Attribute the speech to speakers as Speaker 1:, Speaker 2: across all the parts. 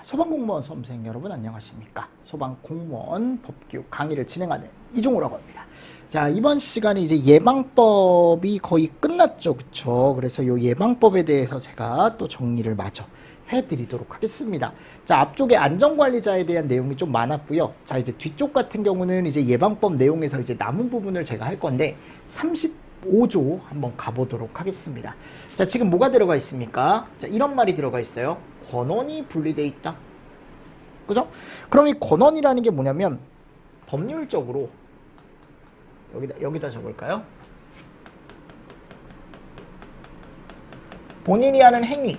Speaker 1: 소방공무원 수험생 여러분 안녕하십니까? 소방공무원 법규 강의를 진행하는 이종우라고 합니다. 자, 이번 시간에 이제 예방법이 거의 끝났죠, 그쵸? 그래서 이 예방법에 대해서 제가 또 정리를 마저 해드리도록 하겠습니다. 자, 앞쪽에 안전관리자에 대한 내용이 좀 많았고요. 자, 이제 뒤쪽 같은 경우는 이제 예방법 내용에서 이제 남은 부분을 제가 할 건데 35조 한번 가보도록 하겠습니다. 자, 지금 뭐가 들어가 있습니까? 자, 이런 말이 들어가 있어요. 권한이 분리되어 있다. 그죠? 그럼 이 권한이라는 게 뭐냐면 법률적으로 여기다 적을까요? 본인이 하는 행위,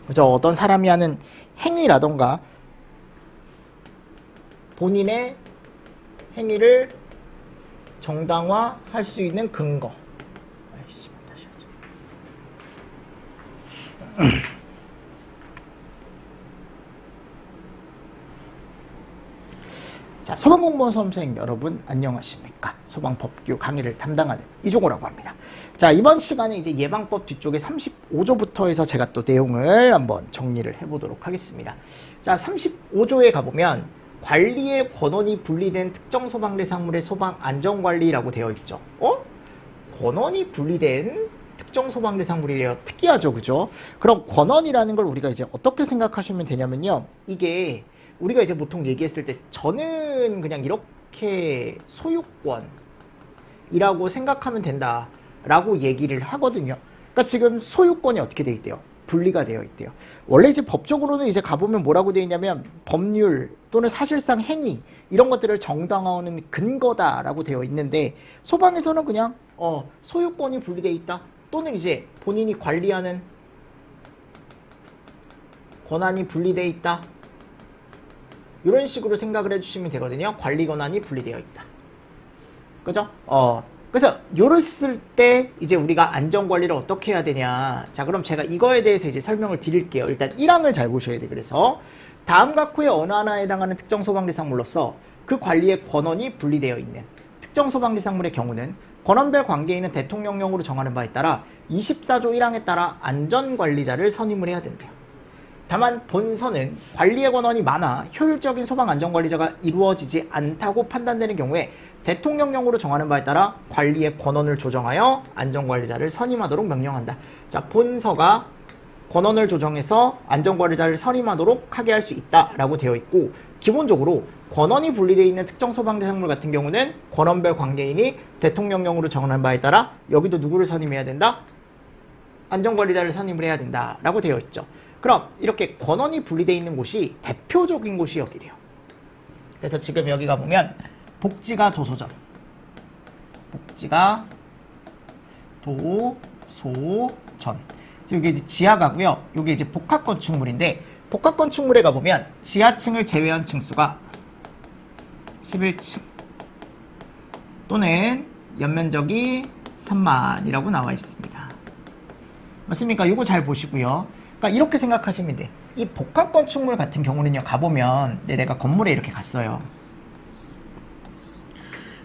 Speaker 1: 그죠? 어떤 사람이 하는 행위라던가 본인의 행위를 정당화할 수 있는 근거. 자, 소방공무원 수험생 여러분 안녕하십니까? 소방법규 강의를 담당하는 이종호라고 합니다. 자, 이번 시간에 이제 예방법 뒤쪽에 35조부터 해서 제가 또 내용을 한번 정리를 해보도록 하겠습니다. 자, 35조에 가보면 관리의 권한이 분리된 특정 소방 대상물의 소방 안전관리라고 되어 있죠. 권한이 분리된 특정 소방 대상물이래요. 특이하죠, 그죠? 그럼 권한이라는 걸 우리가 이제 어떻게 생각하시면 되냐면요. 이게 우리가 이제 보통 얘기했을 때 저는 그냥 이렇게 소유권이라고 생각하면 된다라고 얘기를 하거든요. 그러니까 지금 소유권이 어떻게 돼 있대요? 분리가 되어 있대요. 원래 이제 법적으로는 이제 가보면 뭐라고 되어 있냐면 법률 또는 사실상 행위 이런 것들을 정당화하는 근거다라고 되어 있는데 소방에서는 그냥 소유권이 분리되어 있다 또는 이제 본인이 관리하는 권한이 분리되어 있다 이런 식으로 생각을 해주시면 되거든요. 관리 권한이 분리되어 있다. 그죠? 그래서 요랬을 때 이제 우리가 안전관리를 어떻게 해야 되냐. 자, 그럼 제가 이거에 대해서 이제 설명을 드릴게요. 일단 1항을 잘 보셔야 돼. 그래서 다음 각 후에 어느 하나에 해당하는 특정 소방대상물로서 그 관리의 권한이 분리되어 있는 특정 소방대상물의 경우는 권한별 관계인은 대통령령으로 정하는 바에 따라 24조 1항에 따라 안전관리자를 선임을 해야 된대요. 다만 본선은 관리의 권한이 많아 효율적인 소방 안전관리자가 이루어지지 않다고 판단되는 경우에 대통령령으로 정하는 바에 따라 관리의 권한을 조정하여 안전관리자를 선임하도록 명령한다. 자, 본서가 권한을 조정해서 안전관리자를 선임하도록 하게 할 수 있다라고 되어 있고 기본적으로 권한이 분리되어 있는 특정 소방 대상물 같은 경우는 권한별 관계인이 대통령령으로 정하는 바에 따라 여기도 누구를 선임해야 된다? 안전관리자를 선임을 해야 된다라고 되어 있죠. 그럼 이렇게 권한이 분리되어 있는 곳이 대표적인 곳이 여기래요. 그래서 지금 여기 가보면 복지가 도서점, 복지가 도소전. 여기 이제 지하가고요. 여기 이제 복합건축물인데 복합건축물에 가보면 지하층을 제외한 층수가 11층 또는 연면적이 3만이라고 나와 있습니다. 맞습니까? 이거 잘 보시고요. 그러니까 이렇게 생각하시면 돼. 이 복합건축물 같은 경우는요. 가보면 내가 건물에 이렇게 갔어요.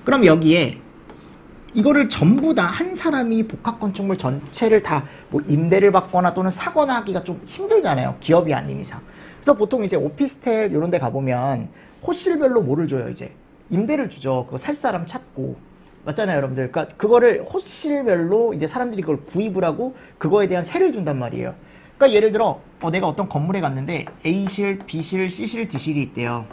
Speaker 1: 그럼 여기에 이거를 전부 다 한 사람이 복합건축물 전체를 다 뭐 임대를 받거나 또는 사거나 하기가 좀 힘들잖아요. 기업이 아닌 이상. 그래서 보통 이제 오피스텔 이런 데 가보면 호실별로 뭐를 줘요? 이제 임대를 주죠. 그거 살 사람 찾고. 맞잖아요, 여러분들. 그러니까 그거를 호실별로 이제 사람들이 그걸 구입을 하고 그거에 대한 세를 준단 말이에요. 그러니까 예를 들어 내가 어떤 건물에 갔는데 A실, B실, C실, D실이 있대요.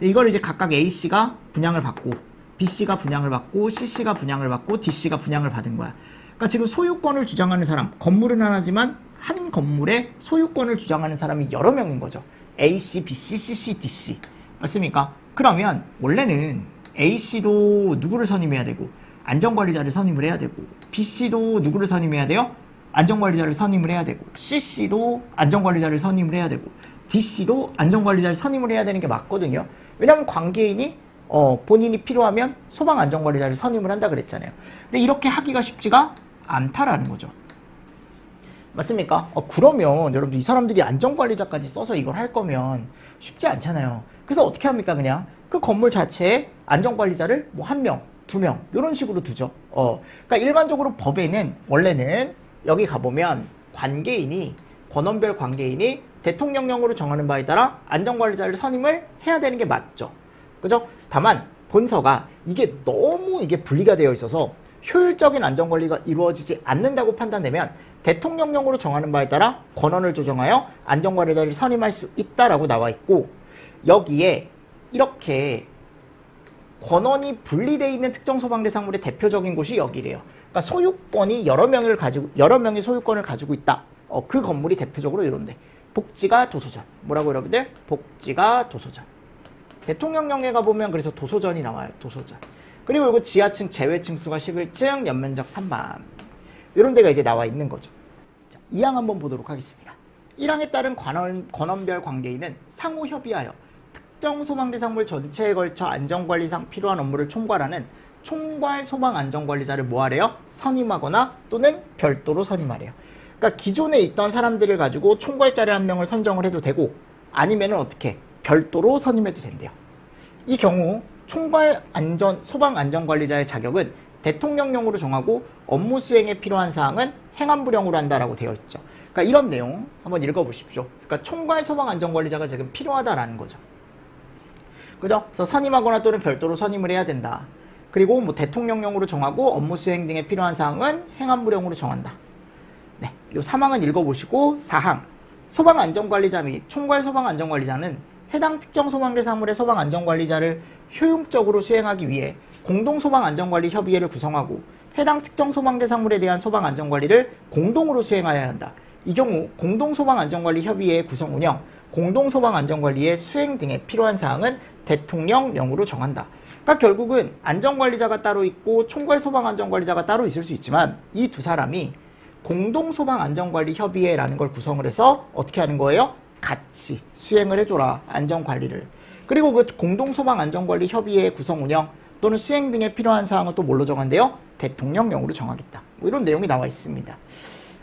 Speaker 1: 이걸 이제 각각 A씨가 분양을 받고 B씨가 분양을 받고 C씨가 분양을 받고 D씨가 분양을 받은 거야. 그러니까 지금 소유권을 주장하는 사람, 건물은 하나지만 한 건물에 소유권을 주장하는 사람이 여러 명인 거죠. A씨, B씨, C씨, D씨. 맞습니까? 그러면 원래는 A씨도 누구를 선임해야 되고 안전관리자를 선임을 해야 되고 B씨도 누구를 선임해야 돼요? 안전관리자를 선임을 해야 되고 C씨도 안전관리자를 선임을 해야 되고 D씨도 안전관리자를 선임을 해야 되는 게 맞거든요. 왜냐하면 관계인이 본인이 필요하면 소방안전관리자를 선임을 한다 그랬잖아요. 근데 이렇게 하기가 쉽지가 않다라는 거죠. 맞습니까? 그러면 여러분들 이 사람들이 안전관리자까지 써서 이걸 할 거면 쉽지 않잖아요. 그래서 어떻게 합니까? 그냥 그 건물 자체에 안전관리자를 뭐 1명, 2명 이런 식으로 두죠. 그러니까 일반적으로 법에는 원래는 여기 가보면 관계인이 권한별 관계인이 대통령령으로 정하는 바에 따라 안전관리자를 선임을 해야 되는 게 맞죠. 그죠? 다만 본서가 이게 너무 분리가 되어 있어서 효율적인 안전관리가 이루어지지 않는다고 판단되면 대통령령으로 정하는 바에 따라 권한을 조정하여 안전관리자를 선임할 수 있다라고 나와 있고, 여기에 이렇게 권한이 분리되어 있는 특정 소방대상물의 대표적인 곳이 여기래요. 그러니까 소유권이 여러 명의 소유권을 가지고 있다. 그 건물이 대표적으로 이런데 복지가 도서전. 뭐라고 여러분들? 복지가 도서전. 대통령령에 가보면 그래서 도서전이 나와요. 도서전. 그리고 이거 지하층 제외층 수가 11층, 연면적 3만. 이런 데가 이제 나와 있는 거죠. 자, 2항 한번 보도록 하겠습니다. 1항에 따른 권한별 관계인은 상호 협의하여 특정 소방대상물 전체에 걸쳐 안전관리상 필요한 업무를 총괄하는 총괄 소방안전관리자를 뭐하래요? 선임하거나 또는 별도로 선임하래요. 그러니까 기존에 있던 사람들을 가지고 총괄자를 한 명을 선정을 해도 되고, 아니면은 어떻게 별도로 선임해도 된대요. 이 경우 총괄 소방안전관리자의 자격은 대통령령으로 정하고 업무 수행에 필요한 사항은 행안부령으로 한다라고 되어 있죠. 그러니까 이런 내용 한번 읽어보십시오. 그러니까 총괄 소방안전관리자가 지금 필요하다라는 거죠. 그죠? 그래서 선임하거나 또는 별도로 선임을 해야 된다. 그리고 뭐 대통령령으로 정하고 업무 수행 등에 필요한 사항은 행안부령으로 정한다. 네, 요 3항은 읽어보시고 4항 소방안전관리자 및 총괄 소방안전관리자는 해당 특정 소방대상물의 소방안전관리자를 효용적으로 수행하기 위해 공동소방안전관리 협의회를 구성하고 해당 특정 소방대상물에 대한 소방안전관리를 공동으로 수행하여야 한다. 이 경우 공동소방안전관리 협의회의 구성 운영, 공동소방안전관리의 수행 등에 필요한 사항은 대통령령으로 정한다. 그러니까 결국은 안전관리자가 따로 있고 총괄 소방안전관리자가 따로 있을 수 있지만 이 두 사람이 공동소방안전관리협의회라는 걸 구성을 해서 어떻게 하는 거예요? 같이 수행을 해줘라, 안전관리를. 그리고 그 공동소방안전관리협의회 구성 운영 또는 수행 등에 필요한 사항은 또 뭘로 정한대요? 대통령령으로 정하겠다. 뭐 이런 내용이 나와 있습니다.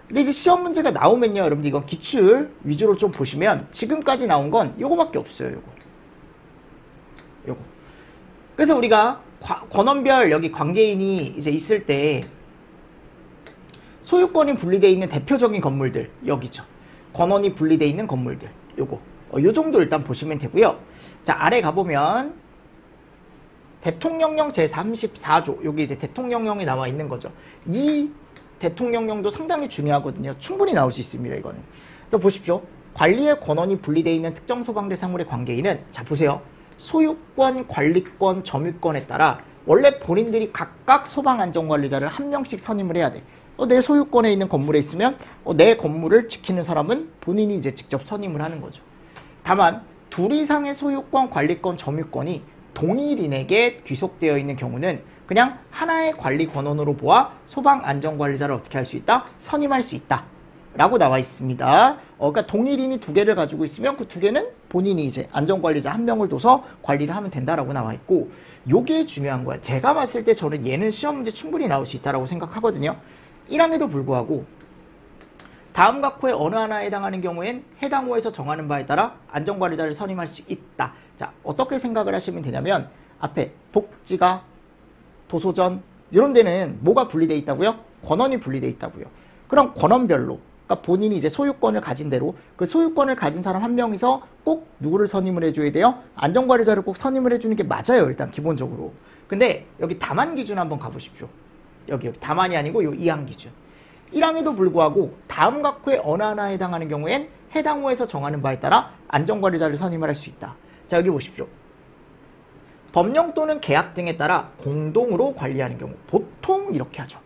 Speaker 1: 근데 이제 시험 문제가 나오면요, 여러분들 이건 기출 위주로 좀 보시면 지금까지 나온 건 요거밖에 없어요. 요거. 그래서 우리가 권한별 여기 관계인이 이제 있을 때 소유권이 분리되어 있는 대표적인 건물들 여기죠. 권한이 분리되어 있는 건물들 요거 요 정도 일단 보시면 되고요. 자, 아래 가보면 대통령령 제34조 여기 이제 대통령령이 나와 있는 거죠. 이 대통령령도 상당히 중요하거든요. 충분히 나올 수 있습니다. 이거는. 그래서 보십시오. 관리의 권한이 분리되어 있는 특정 소방대상물의 관계인은 자 보세요. 소유권, 관리권, 점유권에 따라 원래 본인들이 각각 소방안전관리자를 한 명씩 선임을 해야 돼. 내 소유권에 있는 건물에 있으면 내 건물을 지키는 사람은 본인이 이제 직접 선임을 하는 거죠. 다만 둘 이상의 소유권, 관리권, 점유권이 동일인에게 귀속되어 있는 경우는 그냥 하나의 관리 권한으로 보아 소방안전관리자를 어떻게 할 수 있다? 선임할 수 있다. 라고 나와 있습니다. 그러니까 동일인이 두 개를 가지고 있으면 그 두 개는 본인이 이제 안전관리자 한 명을 둬서 관리를 하면 된다라고 나와 있고, 요게 중요한 거야. 제가 봤을 때 저는 얘는 시험 문제 충분히 나올 수 있다라고 생각하거든요. 1항에도 불구하고 다음 각호의 어느 하나에 해당하는 경우엔 해당 호에서 정하는 바에 따라 안전관리자를 선임할 수 있다. 자, 어떻게 생각을 하시면 되냐면 앞에 복지가, 도서전 이런 데는 뭐가 분리되어 있다고요? 권한이 분리되어 있다고요. 그럼 권한별로 그러니까 본인이 이제 소유권을 가진 대로 그 소유권을 가진 사람 한 명이서 꼭 누구를 선임을 해줘야 돼요? 안전관리자를 꼭 선임을 해주는 게 맞아요. 일단 기본적으로. 근데 여기 다만 기준 한번 가보십시오. 여기 다만이 아니고 요 2항 기준. 1항에도 불구하고 다음 각호의 어느 하나에 해당하는 경우엔 해당 호에서 정하는 바에 따라 안전관리자를 선임을 할 수 있다. 자, 여기 보십시오. 법령 또는 계약 등에 따라 공동으로 관리하는 경우 보통 이렇게 하죠.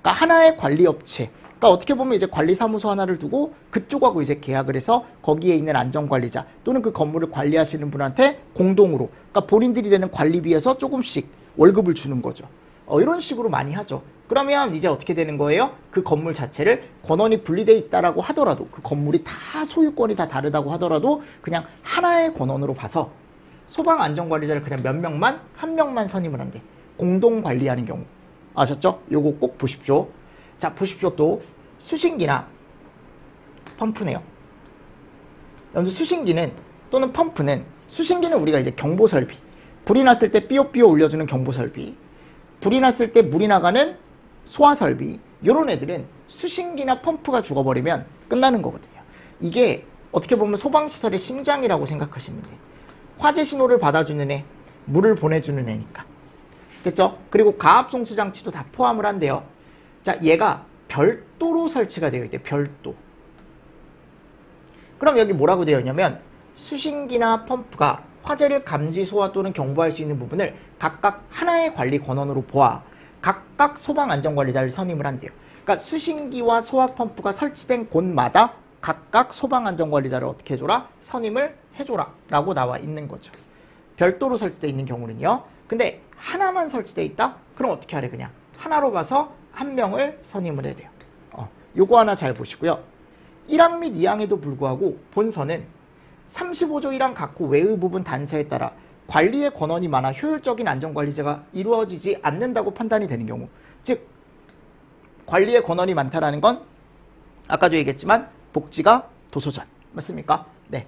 Speaker 1: 그러니까 하나의 관리업체, 그러니까 어떻게 보면 이제 관리사무소 하나를 두고 그쪽하고 이제 계약을 해서 거기에 있는 안전관리자 또는 그 건물을 관리하시는 분한테 공동으로, 그러니까 본인들이 내는 관리비에서 조금씩 월급을 주는 거죠. 이런 식으로 많이 하죠. 그러면 이제 어떻게 되는 거예요? 그 건물 자체를 권한이 분리되어 있다라고 하더라도 그 건물이 다 소유권이 다 다르다고 하더라도 그냥 하나의 권한으로 봐서 소방안전관리자를 그냥 몇 명만, 한 명만 선임을 한대. 공동 관리하는 경우. 아셨죠? 요거 꼭 보십시오. 자, 보십시오. 또 수신기나 펌프네요. 여러분 수신기는 또는 펌프는, 수신기는 우리가 이제 경보설비, 불이 났을 때 삐요삐요 울려주는 경보설비, 불이 났을 때 물이 나가는 소화설비, 요런 애들은 수신기나 펌프가 죽어버리면 끝나는 거거든요. 이게 어떻게 보면 소방시설의 심장이라고 생각하시면 돼요. 화재 신호를 받아주는 애, 물을 보내주는 애니까. 됐죠? 그리고 가압송수 장치도 다 포함을 한대요. 자, 얘가 별도로 설치가 되어 있대요. 별도. 그럼 여기 뭐라고 되어 있냐면 수신기나 펌프가 화재를 감지, 소화 또는 경보할 수 있는 부분을 각각 하나의 관리 권한으로 보아 각각 소방안전관리자를 선임을 한대요. 그러니까 수신기와 소화 펌프가 설치된 곳마다 각각 소방안전관리자를 어떻게 해줘라? 선임을 해줘라 라고 나와 있는 거죠. 별도로 설치되어 있는 경우는요. 근데 하나만 설치되어 있다? 그럼 어떻게 하래? 그냥 하나로 봐서 한 명을 선임을 해야 돼요. 요거 하나 잘 보시고요. 1항 및 2항에도 불구하고 본서는 35조 1항 각호 외의 부분 단서에 따라 관리의 권한이 많아 효율적인 안전관리제가 이루어지지 않는다고 판단이 되는 경우, 즉 관리의 권한이 많다라는 건 아까도 얘기했지만 복지가 도서전 맞습니까? 네.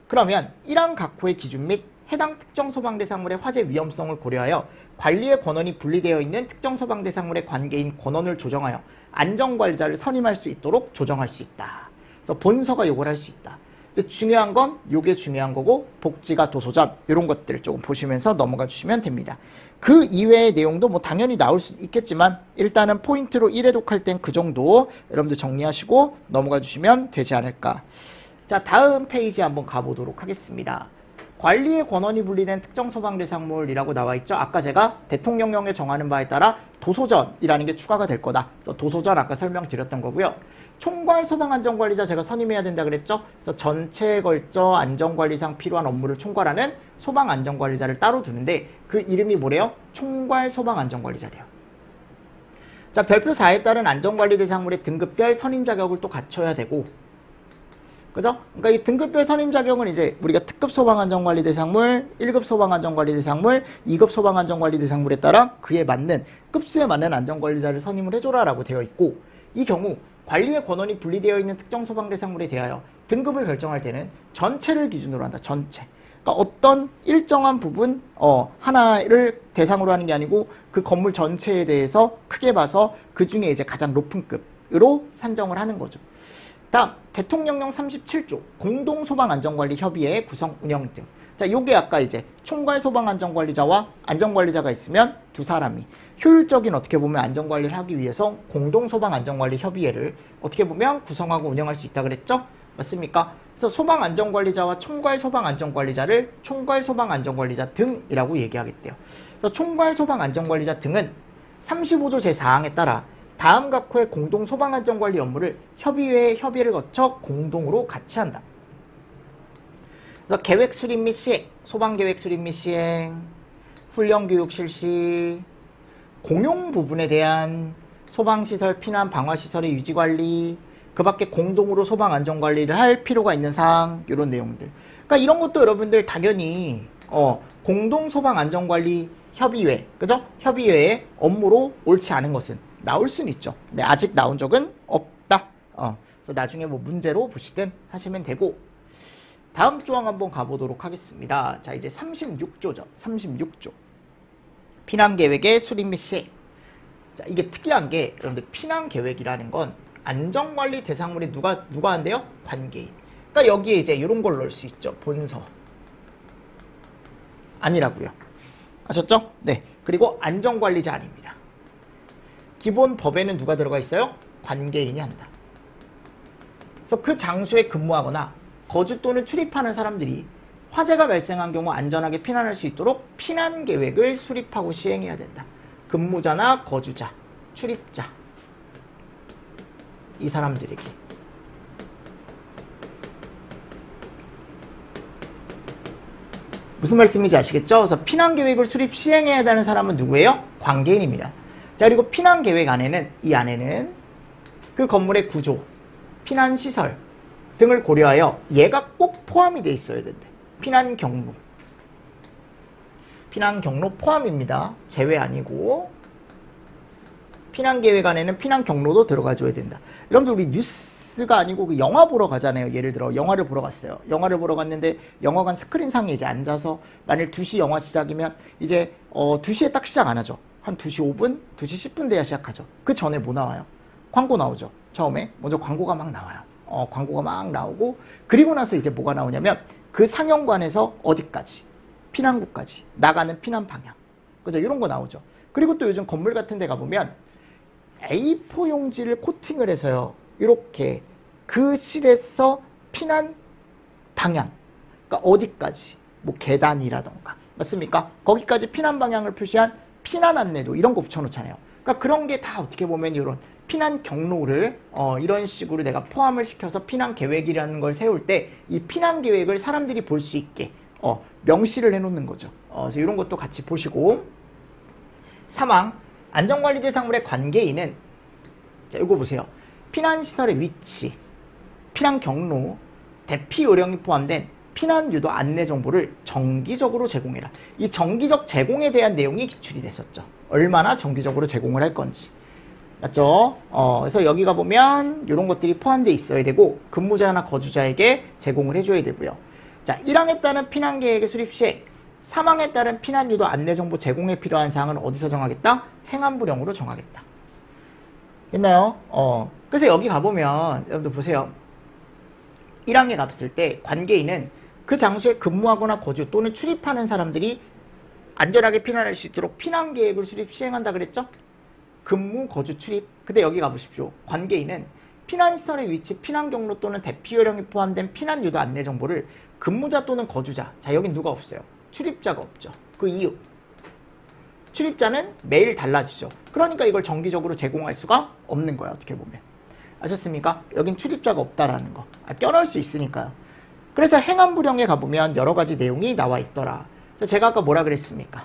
Speaker 1: 그러면 1항 각호의 기준 및 해당 특정 소방 대상물의 화재 위험성을 고려하여 관리의 권한이 분리되어 있는 특정 소방 대상물의 관계인 권한을 조정하여 안전관리자를 선임할 수 있도록 조정할 수 있다. 그래서 본서가 요걸 할 수 있다. 근데 중요한 건 요게 중요한 거고 복지가 도서전 이런 것들 조금 보시면서 넘어가 주시면 됩니다. 그 이외의 내용도 뭐 당연히 나올 수 있겠지만 일단은 포인트로 1회독할 땐 그 정도 여러분들 정리하시고 넘어가 주시면 되지 않을까. 자, 다음 페이지 한번 가보도록 하겠습니다. 관리의 권한이 분리된 특정 소방 대상물이라고 나와 있죠. 아까 제가 대통령령에 정하는 바에 따라 도소전이라는 게 추가가 될 거다. 그래서 도소전 아까 설명드렸던 거고요. 총괄 소방안전관리자 제가 선임해야 된다 그랬죠. 그래서 전체에 걸쳐 안전관리상 필요한 업무를 총괄하는 소방안전관리자를 따로 두는데 그 이름이 뭐래요? 총괄 소방안전관리자래요. 자, 별표 4에 따른 안전관리 대상물의 등급별 선임 자격을 또 갖춰야 되고, 그죠? 그러니까 이 등급별 선임 자격은 이제 우리가 특급 소방안전관리 대상물, 1급 소방안전관리 대상물, 2급 소방안전관리 대상물에 따라 그에 맞는 급수에 맞는 안전관리자를 선임을 해줘라라고 되어 있고, 이 경우 관리의 권한이 분리되어 있는 특정 소방 대상물에 대하여 등급을 결정할 때는 전체를 기준으로 한다. 전체. 그러니까 어떤 일정한 부분 하나를 대상으로 하는 게 아니고 그 건물 전체에 대해서 크게 봐서 그 중에 이제 가장 높은 급으로 산정을 하는 거죠. 다음 대통령령 37조 공동소방안전관리협의회 구성 운영 등. 자, 요게 아까 이제 총괄 소방안전관리자와 안전관리자가 있으면 두 사람이 효율적인 어떻게 보면 안전관리를 하기 위해서 공동소방안전관리협의회를 어떻게 보면 구성하고 운영할 수 있다 그랬죠? 맞습니까? 그래서 소방안전관리자와 총괄 소방안전관리자를 총괄 소방안전관리자 등이라고 얘기하겠대요. 그래서 총괄 소방안전관리자 등은 35조 제4항에 따라 다음 각호의 공동 소방안전관리 업무를 협의회의 협의를 거쳐 공동으로 같이 한다. 그래서 계획 수립 및 시행, 소방계획 수립 및 시행, 훈련교육 실시, 공용 부분에 대한 소방시설, 피난, 방화시설의 유지관리, 그 밖에 공동으로 소방안전관리를 할 필요가 있는 사항, 이런 내용들. 그러니까 이런 것도 여러분들 당연히 공동소방안전관리 협의회, 그죠? 협의회의 업무로 옳지 않은 것은 나올 수는 있죠. 근데 아직 나온 적은 없다. 그래서 나중에 뭐 문제로 보시든 하시면 되고, 다음 조항 한번 가보도록 하겠습니다. 자, 이제 36조죠. 36조. 피난계획의 수립 및 시행. 자, 이게 특이한 게 여러분들 피난계획이라는 건 안전관리 대상물이 누가 한대요? 관계인. 그러니까 여기에 이제 이런 걸 넣을 수 있죠. 본서. 아니라고요. 아셨죠? 네. 그리고 안전관리자 아닙니다. 기본 법에는 누가 들어가 있어요? 관계인이 한다. 그래서 그 장소에 근무하거나 거주 또는 출입하는 사람들이 화재가 발생한 경우 안전하게 피난할 수 있도록 피난 계획을 수립하고 시행해야 된다. 근무자나 거주자, 출입자, 이 사람들에게. 무슨 말씀인지 아시겠죠? 그래서 피난 계획을 수립 시행해야 되는 사람은 누구예요? 관계인입니다. 자, 그리고 피난 계획 안에는, 이 안에는 그 건물의 구조, 피난 시설 등을 고려하여 얘가 꼭 포함이 돼 있어야 된대. 피난 경로. 피난 경로 포함입니다. 제외 아니고. 피난 계획 안에는 피난 경로도 들어가 줘야 된다. 여러분들 우리 뉴스가 아니고 그 영화 보러 가잖아요. 예를 들어 영화를 보러 갔어요. 영화를 보러 갔는데 영화관 스크린상에 이제 앉아서 만일 2시 영화 시작이면 이제 2시에 딱 시작 안 하죠. 한 2시 5분, 2시 10분 돼야 시작하죠. 그 전에 뭐 나와요? 광고 나오죠. 처음에 먼저 광고가 막 나와요. 광고가 막 나오고, 그리고 나서 이제 뭐가 나오냐면 그 상영관에서 어디까지, 피난구까지 나가는 피난 방향, 그죠? 이런 거 나오죠. 그리고 또 요즘 건물 같은 데 가보면 A4 용지를 코팅을 해서요, 이렇게 그 실에서 피난 방향, 그러니까 어디까지, 뭐 계단이라던가, 맞습니까? 거기까지 피난 방향을 표시한 피난 안내도 이런 거 붙여놓잖아요. 그러니까 그런 게 다 어떻게 보면 이런 피난 경로를 이런 식으로 내가 포함을 시켜서 피난 계획이라는 걸 세울 때 이 피난 계획을 사람들이 볼 수 있게 명시를 해놓는 거죠. 그래서 이런 것도 같이 보시고, 사망, 안전관리 대상물의 관계인은, 자, 이거 보세요. 피난시설의 위치, 피난 경로, 대피 요령이 포함된 피난 유도 안내 정보를 정기적으로 제공해라. 이 정기적 제공에 대한 내용이 기출이 됐었죠. 얼마나 정기적으로 제공을 할 건지. 맞죠? 그래서 여기 가보면 이런 것들이 포함되어 있어야 되고, 근무자나 거주자에게 제공을 해줘야 되고요. 자, 1항에 따른 피난계획의 수립 시에 사망에 따른 피난 유도 안내 정보 제공에 필요한 사항은 어디서 정하겠다? 행안부령으로 정하겠다. 됐나요? 그래서 여기 가보면 여러분들 보세요. 1항에 갔을 때 관계인은 그 장소에 근무하거나 거주 또는 출입하는 사람들이 안전하게 피난할 수 있도록 피난계획을 수립 시행한다 그랬죠? 근무, 거주, 출입. 근데 여기 가보십시오. 관계인은 피난시설의 위치, 피난 경로 또는 대피 요령이 포함된 피난 유도 안내 정보를 근무자 또는 거주자, 자, 여긴 누가 없어요? 출입자가 없죠. 그 이유, 출입자는 매일 달라지죠. 그러니까 이걸 정기적으로 제공할 수가 없는 거예요. 어떻게 보면. 아셨습니까? 여긴 출입자가 없다라는 거. 껴넣을 수 있으니까요. 그래서 행안부령에 가보면 여러 가지 내용이 나와 있더라. 그래서 제가 아까 뭐라 그랬습니까?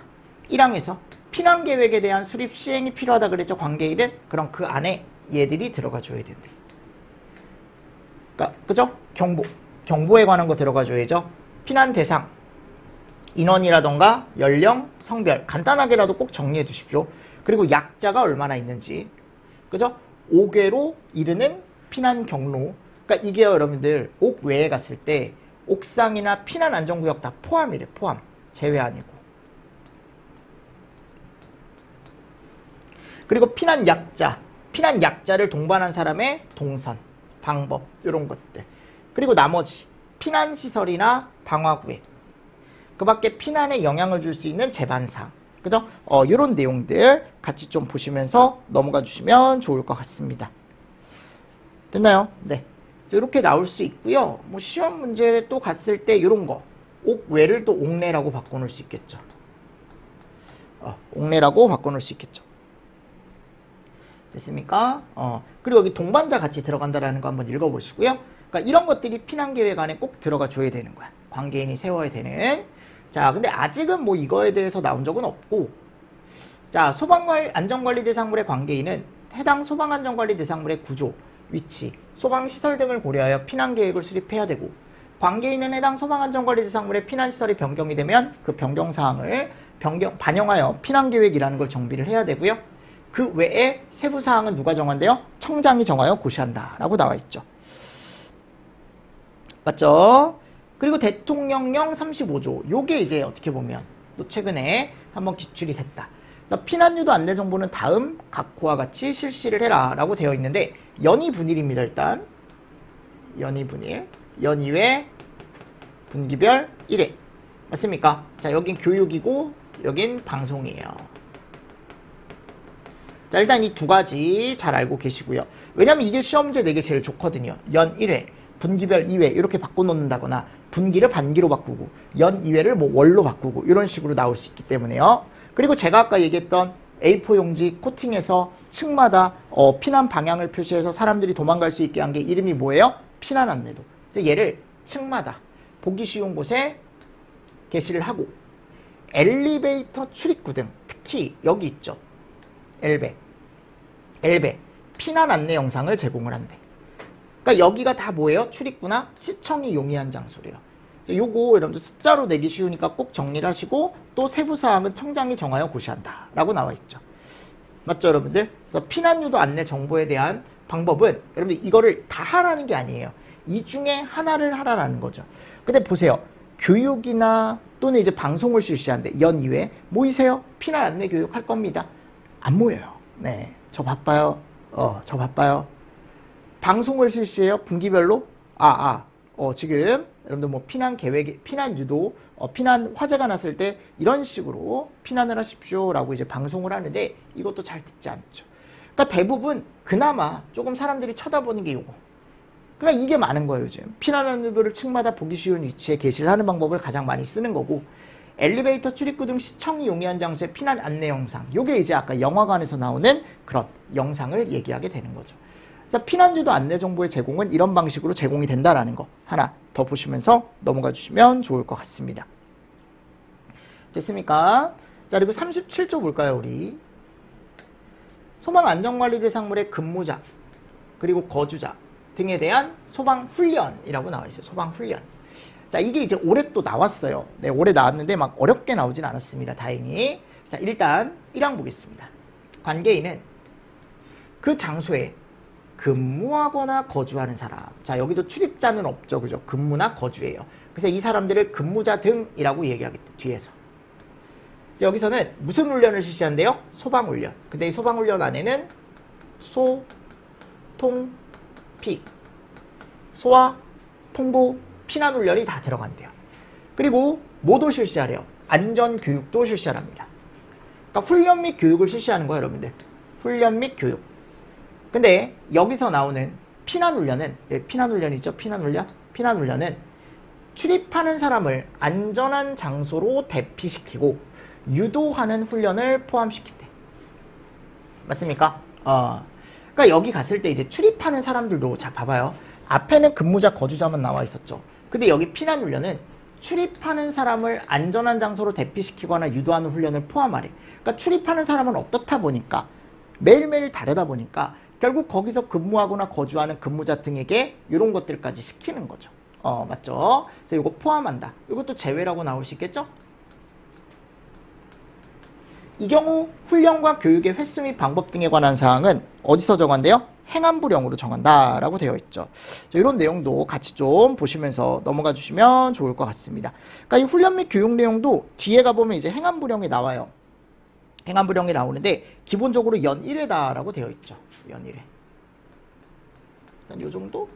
Speaker 1: 1항에서 피난계획에 대한 수립 시행이 필요하다 그랬죠. 관계인은. 그럼 그 안에 얘들이 들어가 줘야 된대. 그러니까 그죠? 경보에 관한 거 들어가 줘야죠. 피난 대상, 인원이라던가 연령, 성별 간단하게라도 꼭 정리해 두십시오. 그리고 약자가 얼마나 있는지, 그죠? 5개로 이르는 피난 경로. 그러니까 이게 여러분들 옥 외에 갔을 때 옥상이나 피난 안전구역 다 포함이래. 포함, 제외 아니고. 그리고 피난 약자를 동반한 사람의 동선, 방법, 이런 것들. 그리고 나머지 피난시설이나 방화구획, 그 밖에 피난에 영향을 줄 수 있는 제반사항, 그죠? 이런 내용들 같이 좀 보시면서 넘어가 주시면 좋을 것 같습니다. 됐나요? 네. 이렇게 나올 수 있고요. 뭐 시험 문제 또 갔을 때 이런 거, 옥외를 또 옥내라고 바꿔놓을 수 있겠죠. 옥내라고 바꿔놓을 수 있겠죠. 됐습니까? 그리고 여기 동반자 같이 들어간다라는 거 한번 읽어보시고요. 그러니까 이런 것들이 피난계획 안에 꼭 들어가 줘야 되는 거야. 관계인이 세워야 되는. 자, 근데 아직은 뭐 이거에 대해서 나온 적은 없고, 자, 안전관리 대상물의 관계인은 해당 소방안전관리 대상물의 구조, 위치, 소방시설 등을 고려하여 피난계획을 수립해야 되고, 관계인은 해당 소방안전관리 대상물의 피난시설이 변경이 되면 그 변경사항을 반영하여 피난계획이라는 걸 정비를 해야 되고요. 그 외에 세부사항은 누가 정한대요? 청장이 정하여 고시한다 라고 나와 있죠. 맞죠? 그리고 대통령령 35조, 요게 이제 어떻게 보면 또 최근에 한번 기출이 됐다. 피난유도 안내정보는 다음 각호와 같이 실시를 해라 라고 되어 있는데, 연이분일입니다. 일단 연이분일, 연이회, 분기별 1회. 맞습니까? 자, 여긴 교육이고 여긴 방송이에요. 자, 일단 이 두 가지 잘 알고 계시고요. 왜냐면 이게 시험 문제 내기 제일 좋거든요. 연 1회, 분기별 2회 이렇게 바꿔놓는다거나, 분기를 반기로 바꾸고 연 2회를 뭐 월로 바꾸고 이런 식으로 나올 수 있기 때문에요. 그리고 제가 아까 얘기했던 A4 용지 코팅해서 층마다 피난 방향을 표시해서 사람들이 도망갈 수 있게 한 게 이름이 뭐예요? 피난 안내도. 그래서 얘를 층마다 보기 쉬운 곳에 게시를 하고, 엘리베이터 출입구 등, 특히 여기 있죠. 엘베 피난 안내 영상을 제공을 한대. 그러니까 여기가 다 뭐예요? 출입구나 시청이 용이한 장소래요. 요거 여러분들 숫자로 내기 쉬우니까 꼭 정리를 하시고, 또 세부사항은 청장이 정하여 고시한다 라고 나와 있죠. 맞죠 여러분들? 그래서 피난유도 안내 정보에 대한 방법은 여러분들 이거를 다 하라는 게 아니에요. 이 중에 하나를 하라는 거죠. 근데 보세요. 교육이나 또는 이제 방송을 실시하는데 연 2회 모이세요. 피난 안내 교육 할 겁니다. 안 모여요. 네, 저 바빠요. 저 바빠요. 방송을 실시해요. 분기별로. 지금 여러분들 뭐 피난 계획, 피난 유도, 피난 화재가 났을 때 이런 식으로 피난을 하십시오라고 이제 방송을 하는데 이것도 잘 듣지 않죠. 그러니까 대부분 그나마 조금 사람들이 쳐다보는 게 이거. 그러니까 이게 많은 거예요, 요즘. 피난하는 유도를 층마다 보기 쉬운 위치에 게시를 하는 방법을 가장 많이 쓰는 거고, 엘리베이터 출입구 등 시청이 용이한 장소의 피난 안내 영상. 요게 이제 아까 영화관에서 나오는 그런 영상을 얘기하게 되는 거죠. 그래서 피난 유도 안내 정보의 제공은 이런 방식으로 제공이 된다라는 거 하나 더 보시면서 넘어가 주시면 좋을 것 같습니다. 됐습니까? 자, 그리고 37조 볼까요, 우리? 소방 안전관리 대상물의 근무자, 그리고 거주자 등에 대한 소방 훈련이라고 나와 있어요. 소방 훈련. 자, 이게 이제 올해 또 나왔어요. 네, 올해 나왔는데 막 어렵게 나오진 않았습니다. 다행히. 자, 일단 1항 보겠습니다. 관계인은 그 장소에 근무하거나 거주하는 사람. 자, 여기도 출입자는 없죠. 그죠? 근무나 거주예요. 그래서 이 사람들을 근무자 등이라고 얘기하겠다. 뒤에서. 여기서는 무슨 훈련을 실시한대요? 소방훈련. 근데 이 소방훈련 안에는 소, 통, 피, 소와 통보, 피난훈련이 다 들어간대요. 그리고 뭐도 실시하래요? 안전교육도 실시하랍니다. 그러니까 훈련 및 교육을 실시하는 거예요, 여러분들. 훈련 및 교육. 근데 여기서 나오는 피난훈련은, 피난훈련이죠, 피난훈련? 피난훈련은 출입하는 사람을 안전한 장소로 대피시키고 유도하는 훈련을 포함시킨대. 맞습니까? 그러니까 여기 갔을 때 이제 출입하는 사람들도, 자, 봐봐요. 앞에는 근무자, 거주자만 나와 있었죠. 근데 여기 피난훈련은 출입하는 사람을 안전한 장소로 대피시키거나 유도하는 훈련을 포함하래. 그러니까 출입하는 사람은 어떻다 보니까 매일매일 다르다 보니까 결국 거기서 근무하거나 거주하는 근무자 등에게 이런 것들까지 시키는 거죠. 맞죠? 그래서 이거 포함한다. 이것도 제외라고 나올 수 있겠죠? 이 경우 훈련과 교육의 횟수 및 방법 등에 관한 사항은 어디서 정한대요? 행안부령으로 정한다라고 되어 있죠. 이런 내용도 같이 좀 보시면서 넘어가 주시면 좋을 것 같습니다. 그러니까 이 훈련 및 교육 내용도 뒤에 가보면 이제 행안부령에 나와요. 행안부령에 나오는데 기본적으로 연 1회다라고 되어 있죠. 연 1회. 일단 요 정도?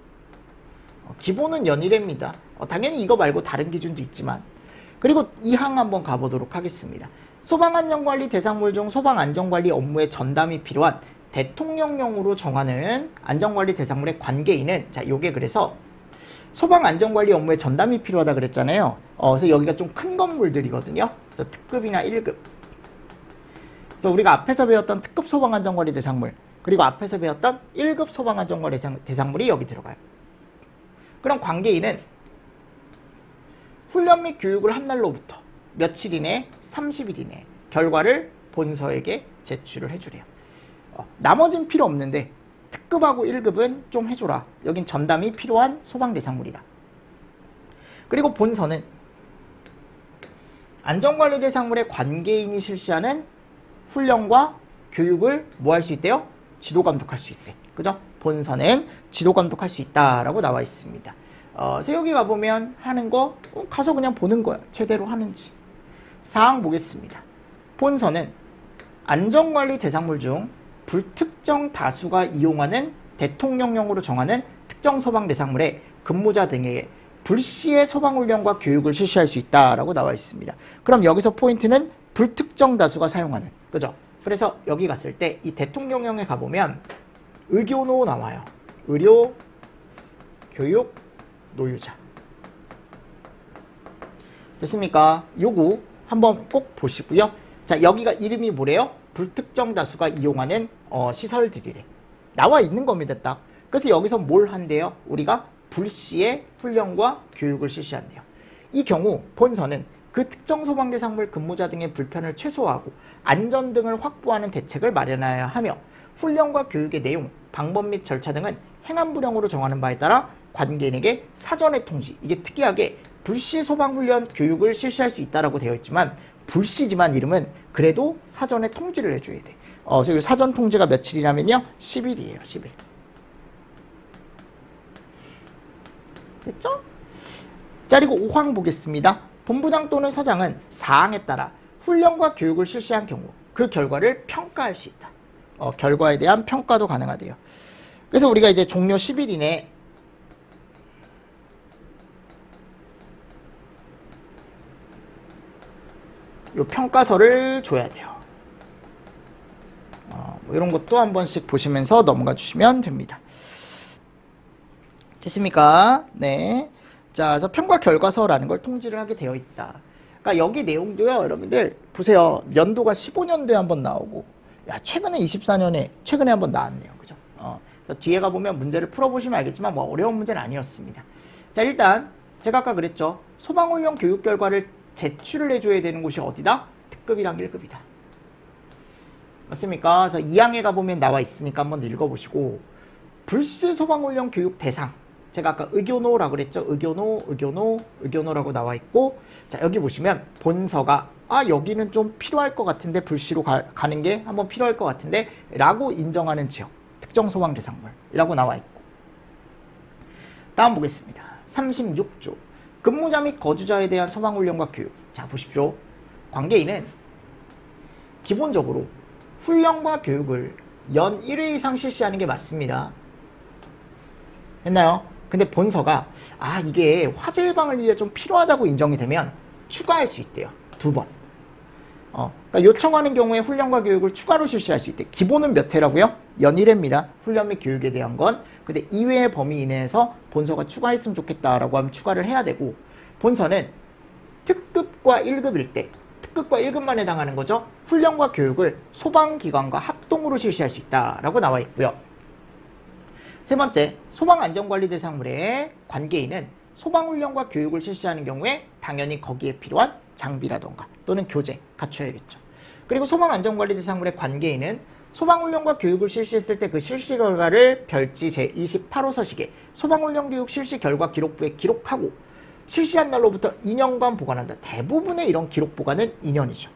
Speaker 1: 기본은 연 1회입니다. 당연히 이거 말고 다른 기준도 있지만. 그리고 2항 한번 가보도록 하겠습니다. 소방안전관리 대상물 중 소방안전관리 업무의 전담이 필요한 대통령령으로 정하는 안전관리 대상물의 관계인은, 자, 요게 그래서 소방안전관리 업무의 전담이 필요하다 그랬잖아요. 그래서 여기가 좀 큰 건물들이거든요. 그래서 특급이나 1급. 그래서 우리가 앞에서 배웠던 특급 소방안전관리 대상물, 그리고 앞에서 배웠던 1급 소방안전관리 대상물이 여기 들어가요. 그럼 관계인은 훈련 및 교육을 한 날로부터 며칠 이내, 30일 이내 결과를 본서에게 제출을 해주래요. 나머진 필요 없는데 특급하고 1급은 좀 해줘라. 여긴 전담이 필요한 소방 대상물이다. 그리고 본서는 안전관리 대상물의 관계인이 실시하는 훈련과 교육을 뭐 할 수 있대요? 지도 감독할 수 있대. 그죠? 본서는 지도 감독할 수 있다라고 나와 있습니다. 그래서 여기 가보면 하는 거 가서 그냥 보는 거야. 제대로 하는지. 사항 보겠습니다. 본서는 안전관리 대상물 중 불특정 다수가 이용하는 대통령령으로 정하는 특정 소방 대상물의 근무자 등에게 불시에 소방훈련과 교육을 실시할 수 있다라고 나와 있습니다. 그럼 여기서 포인트는 불특정 다수가 사용하는, 그죠? 그래서 여기 갔을 때 이 대통령령에 가보면 의료노 나와요. 의료, 교육, 노유자. 됐습니까? 요거 한번 꼭 보시고요. 자, 여기가 이름이 뭐래요? 불특정 다수가 이용하는 시설들이래. 나와 있는 겁니다, 딱. 그래서 여기서 뭘 한대요? 우리가 불시에 훈련과 교육을 실시한대요. 이 경우 본서는 그 특정 소방대상물 근무자 등의 불편을 최소화하고 안전 등을 확보하는 대책을 마련해야 하며 훈련과 교육의 내용, 방법 및 절차 등은 행안부령으로 정하는 바에 따라 관계인에게 사전에 통지. 이게 특이하게 불시 소방훈련 교육을 실시할 수 있다라고 되어 있지만 불시지만 이름은 그래도 사전에 통지를 해줘야 돼. 그래서 사전 통지가 며칠이냐면요, 10일이에요. 10일. 됐죠? 자, 그리고 5항 보겠습니다. 본부장 또는 서장은 사항에 따라 훈련과 교육을 실시한 경우 그 결과를 평가할 수 있다. 결과에 대한 평가도 가능하대요. 그래서 우리가 이제 종료 10일 이내 요 평가서를 줘야 돼요. 뭐 이런 것도 한 번씩 보시면서 넘어가 주시면 됩니다. 됐습니까? 네. 자, 그래서 평가 결과서라는 걸 통지를 하게 되어 있다. 그러니까 여기 내용도요, 여러분들 보세요. 연도가 15년도에 한번 나오고, 야, 최근에 24년에 최근에 한번 나왔네요, 그죠? 그래서 뒤에 가 보면 문제를 풀어보시면 알겠지만 뭐 어려운 문제는 아니었습니다. 자, 일단 제가 아까 그랬죠. 소방훈련 교육 결과를 제출을 해줘야 되는 곳이 어디다? 특급이랑 1급이다. 맞습니까? 그래서 2항에 가보면 나와 있으니까 한번 읽어보시고, 불시 소방훈련 교육 대상. 제가 아까 의교노라고 그랬죠? 의교노라고 나와 있고, 자, 여기 보시면 본서가, 여기는 좀 필요할 것 같은데, 불시로 가는 게 한번 필요할 것 같은데, 라고 인정하는 지역, 특정 소방 대상물이라고 나와 있고. 다음 보겠습니다. 36조. 근무자 및 거주자에 대한 소방훈련과 교육. 자, 보십시오. 관계인은 기본적으로 훈련과 교육을 연 1회 이상 실시하는 게 맞습니다. 했나요? 근데 본서가 이게 화재 예방을 위해 좀 필요하다고 인정이 되면 추가할 수 있대요. 2번. 그러니까 요청하는 경우에 훈련과 교육을 추가로 실시할 수 있대. 기본은 몇 회라고요? 연 1회입니다. 훈련 및 교육에 대한 건. 근데 2회의 범위 이내에서 본서가 추가했으면 좋겠다라고 하면 추가를 해야 되고, 본서는 특급과 1급일 때, 특급과 1급만 해당하는 거죠. 훈련과 교육을 소방기관과 합동으로 실시할 수 있다라고 나와 있고요. 세 번째, 소방안전관리 대상물의 관계인은 소방훈련과 교육을 실시하는 경우에 당연히 거기에 필요한 장비라던가 또는 교재 갖춰야겠죠. 그리고 소방안전관리 대상물의 관계인은 소방훈련과 교육을 실시했을 때 그 실시 결과를 별지 제28호 서식에 소방훈련 교육 실시 결과 기록부에 기록하고 실시한 날로부터 2년간 보관한다. 대부분의 이런 기록 보관은 2년이죠.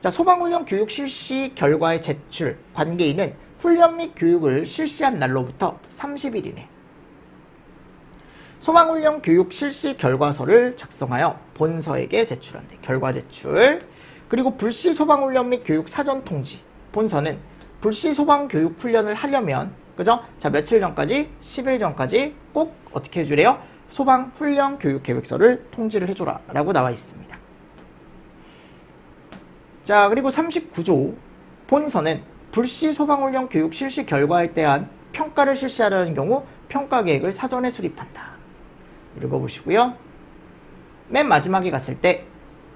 Speaker 1: 자, 소방훈련 교육 실시 결과의 제출 관계인은 훈련 및 교육을 실시한 날로부터 30일 이내 소방훈련 교육 실시 결과서를 작성하여 본서에게 제출한대. 결과 제출. 그리고 불시 소방훈련 및 교육 사전 통지. 본서는 불시 소방 교육 훈련을 하려면, 그죠? 자, 며칠 전까지, 10일 전까지 꼭 어떻게 해주래요? 소방 훈련 교육 계획서를 통지를 해줘라 라고 나와 있습니다. 자, 그리고 39조. 본서는 불시 소방훈련 교육 실시 결과에 대한 평가를 실시하려는 경우 평가 계획을 사전에 수립한다. 읽어보시고요. 맨 마지막에 갔을 때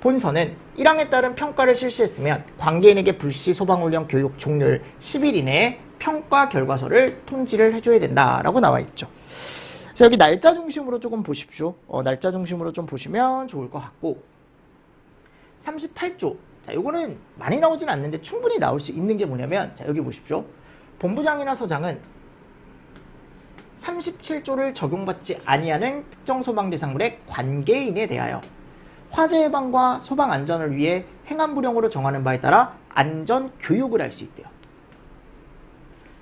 Speaker 1: 본서는 1항에 따른 평가를 실시했으면 관계인에게 불시 소방훈련 교육 종료일 10일 이내에 평가 결과서를 통지를 해줘야 된다라고 나와 있죠. 그래서 여기 날짜 중심으로 조금 보십시오. 날짜 중심으로 좀 보시면 좋을 것 같고, 38조. 자, 요거는 많이 나오진 않는데 충분히 나올 수 있는 게 뭐냐면, 자, 여기 보십시오. 본부장이나 서장은 37조를 적용받지 아니하는 특정 소방 대상물의 관계인에 대하여 화재 예방과 소방 안전을 위해 행안부령으로 정하는 바에 따라 안전 교육을 할 수 있대요.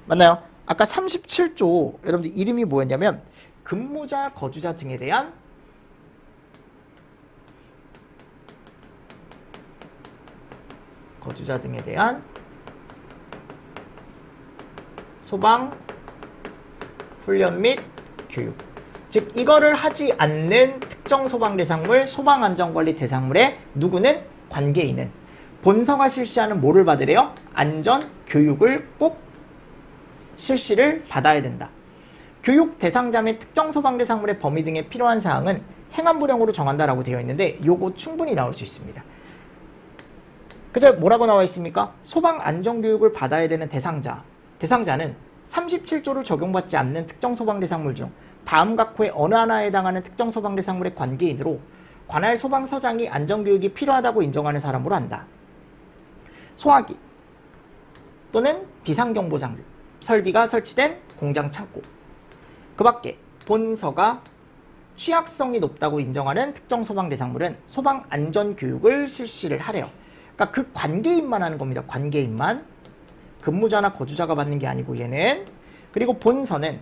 Speaker 1: 맞나요? 아까 37조 여러분들 이름이 뭐였냐면 근무자, 거주자 등에 대한 소방 훈련 및 교육. 즉 이거를 하지 않는 특정 소방 대상물, 소방안전관리 대상물의 누구는 관계인은 본서가 실시하는 뭐를 받으래요? 안전 교육을 꼭 실시를 받아야 된다. 교육 대상자 및 특정 소방 대상물의 범위 등에 필요한 사항은 행안부령으로 정한다라고 되어 있는데 요거 충분히 나올 수 있습니다. 그죠? 뭐라고 나와 있습니까? 소방 안전 교육을 받아야 되는 대상자는 37조를 적용받지 않는 특정 소방 대상물 중 다음 각호의 어느 하나에 해당하는 특정 소방 대상물의 관계인으로 관할 소방서장이 안전교육이 필요하다고 인정하는 사람으로 한다. 소화기 또는 비상경보 장비, 설비가 설치된 공장 창고. 그 밖에 본서가 취약성이 높다고 인정하는 특정 소방 대상물은 소방 안전교육을 실시를 하래요. 그러니까 그 관계인만 하는 겁니다. 관계인만. 근무자나 거주자가 받는 게 아니고 얘는. 그리고 본서는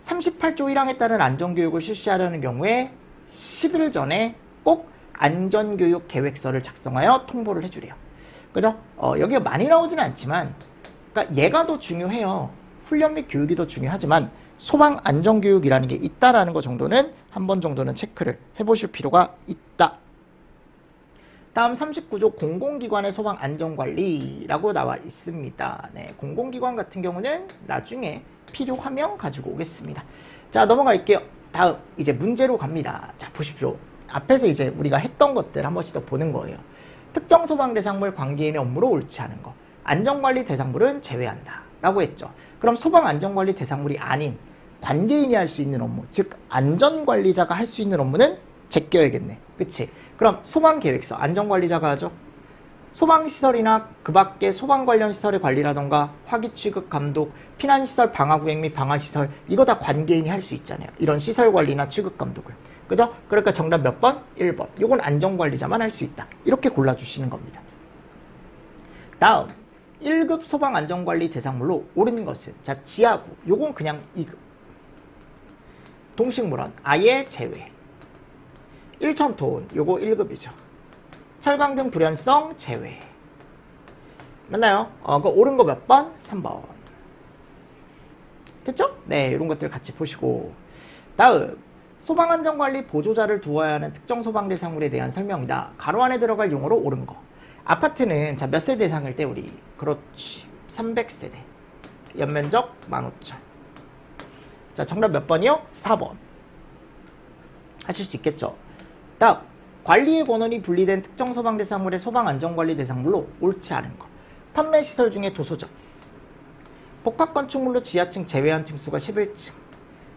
Speaker 1: 38조 1항에 따른 안전교육을 실시하려는 경우에 10일 전에 꼭 안전교육 계획서를 작성하여 통보를 해주래요. 그죠? 여기가 많이 나오지는 않지만, 그러니까 얘가 더 중요해요. 훈련 및 교육이 더 중요하지만 소방 안전교육이라는 게 있다라는 거 정도는 한 번 정도는 체크를 해보실 필요가 있다. 다음 39조 공공기관의 소방 안전관리라고 나와 있습니다. 네, 공공기관 같은 경우는 나중에 필요하면 가지고 오겠습니다. 자, 넘어갈게요. 다음 이제 문제로 갑니다. 자, 보십시오. 앞에서 이제 우리가 했던 것들 한 번씩 더 보는 거예요. 특정 소방 대상물 관계인의 업무로 옳지 않은 거. 안전관리 대상물은 제외한다. 라고 했죠. 그럼 소방 안전관리 대상물이 아닌 관계인이 할 수 있는 업무, 즉 안전관리자가 할 수 있는 업무는 제껴야겠네. 그치? 그럼 소방계획서, 안전관리자가 하죠. 소방시설이나 그 밖에 소방 관련 시설의 관리라던가 화기 취급 감독, 피난시설 방화구획 및 방화시설, 이거 다 관계인이 할 수 있잖아요. 이런 시설 관리나 취급 감독을. 그죠? 그러니까 정답 몇 번? 1번. 요건 안전관리자만 할 수 있다. 이렇게 골라주시는 겁니다. 다음 1급 소방안전관리 대상물로 옳은 것은, 자, 지하구, 요건 그냥 2급. 동식물원 아예 제외. 1첨토온 요거 1급이죠. 철강 등 불연성 제외. 맞나요? 그 옳은 거 몇 번? 3번. 됐죠? 네, 이런 것들 같이 보시고. 다음 소방안전관리 보조자를 두어야 하는 특정 소방 대상물에 대한 설명이다. 가로 안에 들어갈 용어로 옳은 거. 아파트는 자, 몇 세대 이상일 때 우리? 그렇지. 300세대. 연면적 15,000. 자, 정답 몇 번이요? 4번. 하실 수 있겠죠? 다음, 관리의 권한이 분리된 특정 소방 대상물의 소방 안전관리 대상물로 옳지 않은 거. 판매시설 중에 도서점. 복합건축물로 지하층 제외한 층수가 11층.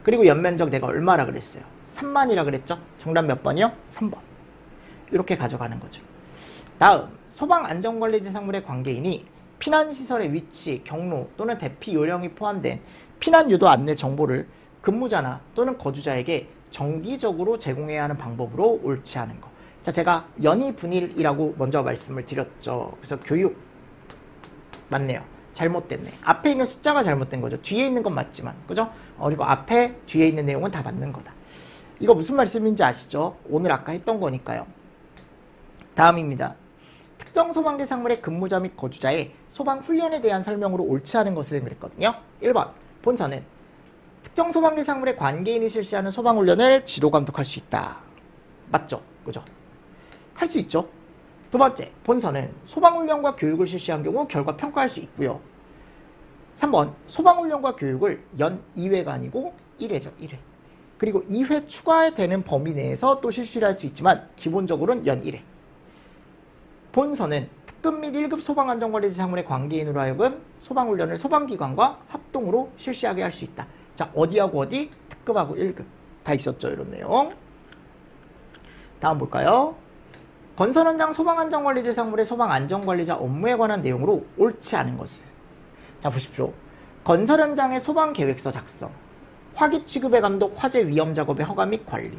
Speaker 1: 그리고 연면적 내가 얼마라 그랬어요? 3만이라 그랬죠? 정답 몇 번이요? 3번. 이렇게 가져가는 거죠. 다음, 소방 안전관리 대상물의 관계인이 피난시설의 위치, 경로 또는 대피 요령이 포함된 피난 유도 안내 정보를 근무자나 또는 거주자에게 정기적으로 제공해야 하는 방법으로 옳지 않은 거. 자, 제가 연이분일이라고 먼저 말씀을 드렸죠. 그래서 교육 맞네요. 잘못됐네. 앞에 있는 숫자가 잘못된 거죠. 뒤에 있는 건 맞지만, 그죠? 그리고 앞에 뒤에 있는 내용은 다 맞는 거다. 이거 무슨 말씀인지 아시죠? 오늘 아까 했던 거니까요. 다음입니다. 특정 소방 대상물의 근무자 및 거주자의 소방 훈련에 대한 설명으로 옳지 않은 것을 그랬거든요. 1번 본서는 특정 소방 대상물의 관계인이 실시하는 소방 훈련을 지도 감독할 수 있다. 맞죠? 그죠? 할 수 있죠. 두 번째, 본서는 소방훈련과 교육을 실시한 경우 결과 평가할 수 있고요. 3번, 소방훈련과 교육을 연 2회가 아니고 1회죠. 1회. 그리고 2회 추가되는 범위 내에서 또 실시를 할 수 있지만 기본적으로는 연 1회. 본서는 특급 및 1급 소방안전관리 대상물의 관계인으로 하여금 소방훈련을 소방기관과 합동으로 실시하게 할 수 있다. 자, 어디하고 어디? 특급하고 1급. 다 있었죠, 이런 내용. 다음 볼까요? 건설 현장 소방안전관리 대상물의 소방안전관리자 업무에 관한 내용으로 옳지 않은 것은. 자, 보십시오. 건설 현장의 소방계획서 작성, 화기 취급의 감독, 화재 위험 작업의 허가 및 관리,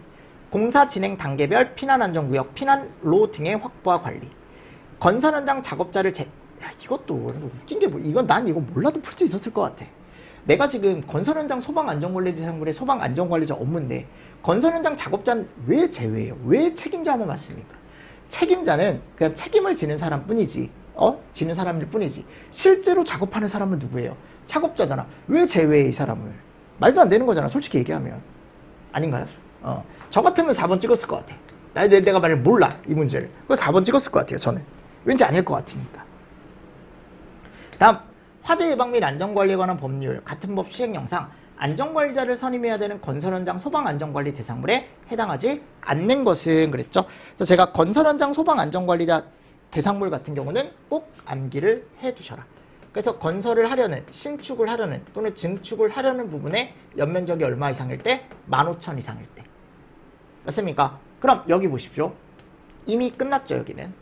Speaker 1: 공사 진행 단계별 피난안전구역, 피난로 등의 확보와 관리, 건설 현장 작업자를 이것도 웃긴 게 이건 난 이거 몰라도 풀 수 있었을 것 같아. 내가 지금 건설 현장 소방안전관리 대상물의 소방안전관리자 업무인데 건설 현장 작업자는 왜 제외해요? 왜 책임자 하면 맞습니까? 책임자는 그냥 책임을 지는 사람뿐이지, 지는 사람일 뿐이지. 실제로 작업하는 사람은 누구예요? 작업자잖아. 왜 제외해, 이 사람을? 말도 안 되는 거잖아, 솔직히 얘기하면. 아닌가요? 저 같으면 4번 찍었을 것 같아. 내가 만약 몰라, 이 문제를. 그거 4번 찍었을 것 같아요, 저는. 왠지 아닐 것 같으니까. 다음, 화재 예방 및 안전관리에 관한 법률, 같은 법 시행령상 안전관리자를 선임해야 되는 건설 현장 소방 안전관리 대상물에 해당하지 않는 것은 그랬죠. 그래서 제가 건설 현장 소방 안전관리자 대상물 같은 경우는 꼭 암기를 해두셔라. 그래서 건설을 하려는, 신축을 하려는 또는 증축을 하려는 부분에 연면적이 얼마 이상일 때? 15,000 이상일 때. 맞습니까? 그럼 여기 보십시오. 이미 끝났죠, 여기는.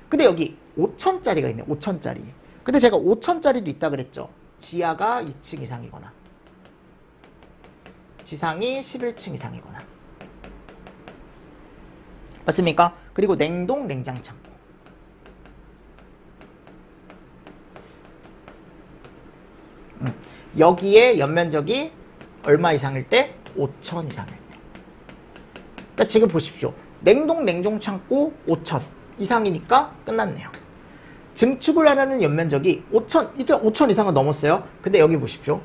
Speaker 1: 근데 여기 5,000짜리가 있네, 5,000짜리. 근데 제가 5,000짜리도 있다 그랬죠. 지하가 2층 이상이거나 지상이 11층 이상이거나. 맞습니까? 그리고 냉동, 냉장 창고. 여기에 연면적이 얼마 이상일 때? 5,000 이상일 때. 그러니까 지금 보십시오. 냉동, 냉동 창고 5,000 이상이니까 끝났네요. 증축을 하려는 연면적이 5,000, 이제 5,000 이상은 넘었어요. 근데 여기 보십시오.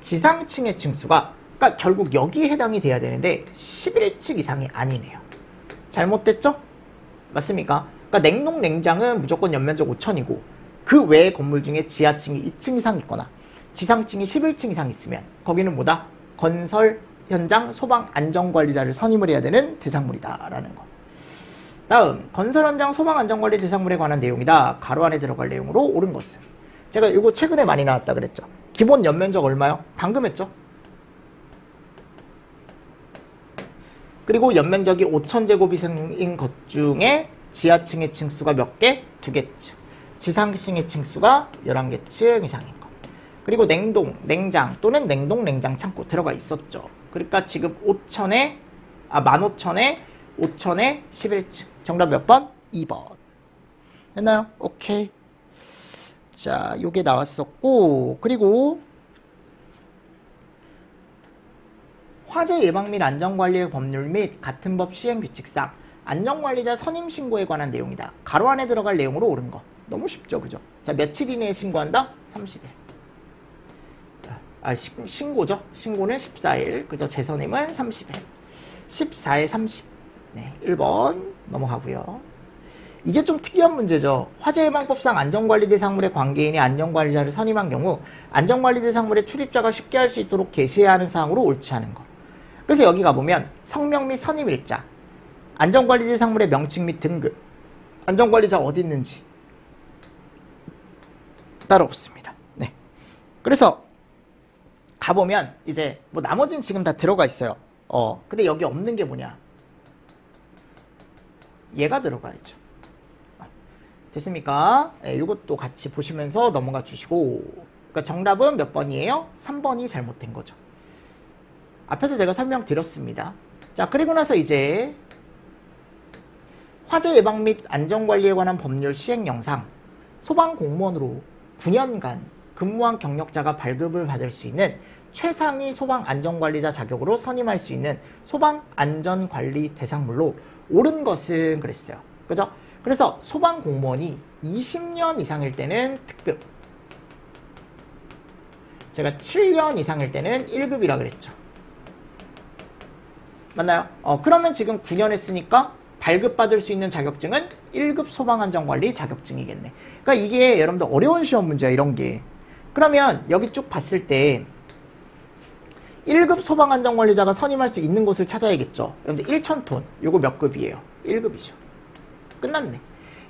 Speaker 1: 지상층의 층수가, 그러니까 결국 여기에 해당이 돼야 되는데 11층 이상이 아니네요. 잘못됐죠? 맞습니까? 그러니까 냉동 냉장은 무조건 연면적 5,000이고 그 외의 건물 중에 지하층이 2층 이상 있거나 지상층이 11층 이상 있으면 거기는 뭐다? 건설 현장 소방 안전관리자를 선임을 해야 되는 대상물이다라는 거. 다음, 건설 현장 소방 안전관리 대상물에 관한 내용이다. 가로 안에 들어갈 내용으로 옳은 것은. 제가 이거 최근에 많이 나왔다 그랬죠. 기본 연면적 얼마요? 방금 했죠. 그리고 연면적이 5,000제곱 이상인 것 중에 지하층의 층수가 몇 개? 2개층. 지상층의 층수가 11개층 이상인 거. 그리고 냉동, 냉장 또는 냉동, 냉장 창고 들어가 있었죠. 그러니까 지금 15,000에 5,000에 11층. 정답 몇 번? 2번. 됐나요? 오케이. 자, 요게 나왔었고, 그리고 화재 예방 및 안전관리의 법률 및 같은 법 시행 규칙상 안전관리자 선임 신고에 관한 내용이다. 가로 안에 들어갈 내용으로 옳은 거. 너무 쉽죠, 그죠? 자, 며칠 이내에 신고한다? 30일. 신고죠. 신고는 14일. 그죠? 재선임은 30일. 14일 30. 네, 1번 넘어가고요. 이게 좀 특이한 문제죠. 화재예방법상 안전관리 대상물의 관계인이 안전관리자를 선임한 경우 안전관리 대상물의 출입자가 쉽게 할 수 있도록 게시해야 하는 사항으로 옳지 않은 거. 그래서 여기 가보면 성명 및 선임일자, 안전관리 대상물의 명칭 및 등급, 안전관리자 어디 있는지 따로 없습니다. 네. 그래서 가보면 이제 뭐 나머지는 지금 다 들어가 있어요. 근데 여기 없는 게 뭐냐? 얘가 들어가야죠. 됐습니까? 네, 이것도 같이 보시면서 넘어가 주시고. 그러니까 정답은 몇 번이에요? 3번이 잘못된 거죠. 앞에서 제가 설명드렸습니다. 자, 그리고 나서 이제 화재 예방 및 안전관리에 관한 법률 시행 영상, 소방공무원으로 9년간 근무한 경력자가 발급을 받을 수 있는 최상위 소방안전관리자 자격으로 선임할 수 있는 소방안전관리 대상물로 옳은 것은 그랬어요. 그죠? 그래서 소방공무원이 20년 이상일 때는 특급, 제가 7년 이상일 때는 1급이라 그랬죠. 맞나요? 그러면 지금 9년 했으니까 발급받을 수 있는 자격증은 1급 소방안전관리 자격증이겠네. 그러니까 이게 여러분들 어려운 시험 문제야, 이런 게. 그러면 여기 쭉 봤을 때 1급 소방안전관리자가 선임할 수 있는 곳을 찾아야겠죠. 여러분들 1,000톤, 요거 몇 급이에요? 1급이죠. 끝났네.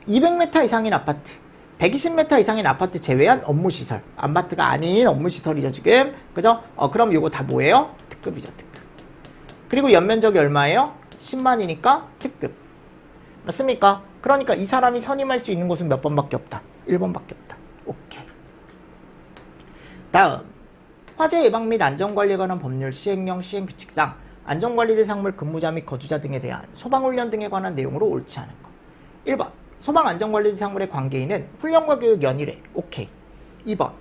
Speaker 1: 200m 이상인 아파트, 120m 이상인 아파트 제외한 업무시설. 아파트가 아닌 업무시설이죠, 지금. 그죠? 그럼 요거 다 뭐예요? 특급이죠, 특급. 그리고 연면적이 얼마예요? 10만이니까 특급. 맞습니까? 그러니까 이 사람이 선임할 수 있는 곳은 몇 번밖에 없다? 1번밖에 없다. 오케이. 다음, 화재 예방 및 안전관리에 관한 법률 시행령 시행규칙상 안전관리 대상물 근무자 및 거주자 등에 대한 소방훈련 등에 관한 내용으로 옳지 않은 것. 1번, 소방안전관리 대상물의 관계인은 훈련과 교육 연일에. 오케이. 2번,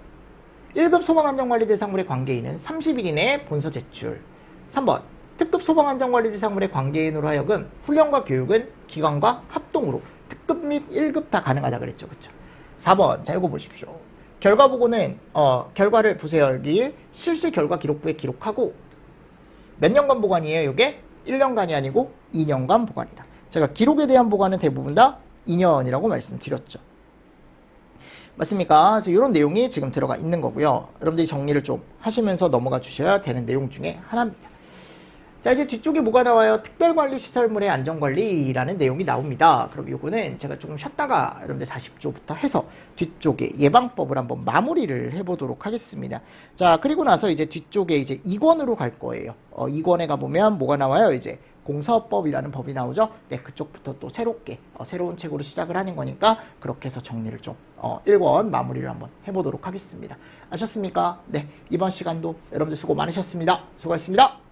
Speaker 1: 1급 소방안전관리 대상물의 관계인은 30일 이내에 본서 제출. 3번, 특급 소방안전관리 대상물의 관계인으로 하여금 훈련과 교육은 기관과 합동으로 특급 및 1급 다 가능하다 그랬죠. 그렇죠? 4번, 자 이거 보십시오. 결과 보고는 결과를 보세요. 여기 실시 결과 기록부에 기록하고 몇 년간 보관이에요? 이게 1년간이 아니고 2년간 보관이다. 제가 기록에 대한 보관은 대부분 다 2년이라고 말씀드렸죠. 맞습니까? 그래서 이런 내용이 지금 들어가 있는 거고요. 여러분들이 정리를 좀 하시면서 넘어가 주셔야 되는 내용 중에 하나입니다. 자, 이제 뒤쪽에 뭐가 나와요? 특별관리시설물의 안전관리라는 내용이 나옵니다. 그럼 요거는 제가 조금 쉬었다가 여러분들 40조부터 해서 뒤쪽에 예방법을 한번 마무리를 해보도록 하겠습니다. 자, 그리고 나서 이제 뒤쪽에 이제 2권으로 갈 거예요. 2권에 가보면 뭐가 나와요? 이제 공사업법이라는 법이 나오죠. 네, 그쪽부터 또 새롭게 새로운 책으로 시작을 하는 거니까 그렇게 해서 정리를 좀 1권 마무리를 한번 해보도록 하겠습니다. 아셨습니까? 네, 이번 시간도 여러분들 수고 많으셨습니다. 수고하셨습니다.